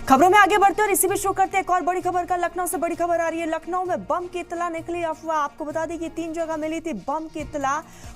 खबरों में आगे बढ़ते और इसी बीच शुरू करते हैं एक और बड़ी खबर का। लखनऊ से बड़ी खबर आ रही है। लखनऊ में बम की इत्तला निकली अफवाह। आपको बता दें कि 3 जगह मिली थी बम की इत्तला।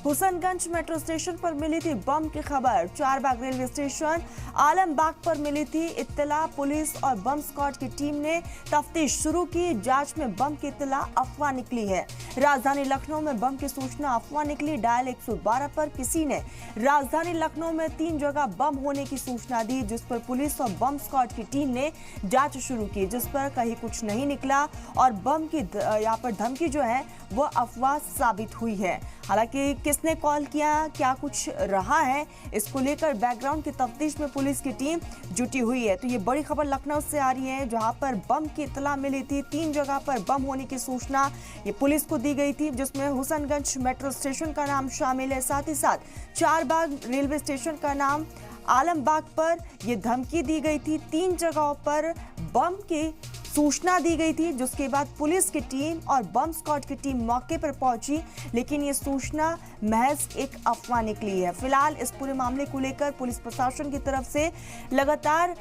हुसैनगंज मेट्रो स्टेशन पर मिली थी बम की खबर, चारबाग रेलवे स्टेशन, आलमबाग पर मिली थी इत्तला। पुलिस और बम स्क्वाड की टीम ने तफ्तीश शुरू की। जांच में बम की इत्तला अफवाह निकली है। राजधानी लखनऊ में बम की सूचना अफवाह निकली। डायल 112 पर किसी ने राजधानी लखनऊ में 3 जगह बम होने की सूचना दी, जिस पर पुलिस और बम स्क्वाड की टीम ने जांच शुरू की, जिस पर कहीं कुछ नहीं निकला और बम की यहाँ पर धमकी जो है वो अफवाह साबित हुई है। हालांकि किसने कॉल किया, क्या कुछ रहा है, इसको लेकर बैकग्राउंड की तफ्तीश में पुलिस की टीम जुटी हुई है। तो ये बड़ी खबर लखनऊ से आ रही है, जहां पर बम की इत्तला मिली थी। 3 जगह पर बम होने की सूचना ये पुलिस को दी गई थी, जिसमें हुसैनगंज मेट्रो स्टेशन का नाम शामिल है, साथ ही साथ चारबाग रेलवे स्टेशन का नाम, आलमबाग पर यह धमकी दी गई थी। 3 जगहों पर बम की सूचना दी गई थी, जिसके बाद पुलिस की टीम और बम स्क्वाड की टीम मौके पर पहुंची, लेकिन ये सूचना महज एक अफवाह निकली है। फिलहाल इस पूरे मामले को लेकर पुलिस प्रशासन की तरफ से लगातार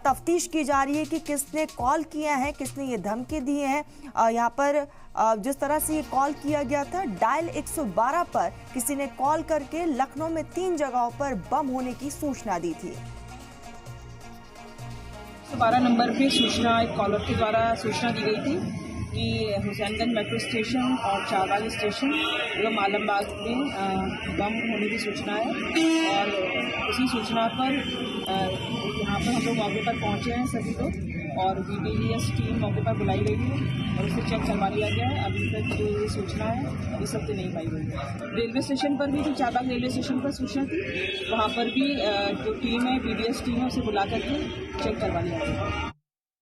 तफ्तीश की जा रही है कि किसने कॉल किया है, किसने ये धमकी दी है। यहाँ पर जिस तरह से ये कॉल किया गया था, डायल 112 पर किसी ने कॉल करके लखनऊ में 3 जगहों पर बम होने की सूचना दी थी। 12 नंबर पे सूचना एक कॉलर के द्वारा सूचना दी गई थी कि हुसैनगंज मेट्रो स्टेशन और चारबाग स्टेशन एवं आलमबाग में बम होने की सूचना है। और उसी सूचना पर यहाँ पर हम लोग मौके पर पहुँचे हैं सभी लोग, और BDS टीम मौके पर बुलाई गई है और उसे चेक करवा लिया गया है। अभी तक जो ये सूचना है ये सब तो नहीं पाई गई है। रेलवे स्टेशन पर भी जो चारबाग रेलवे स्टेशन पर सूचना थी, वहाँ पर भी जो टीम है BDS टीम है उसे बुला करके चेक करवा लिया गया है।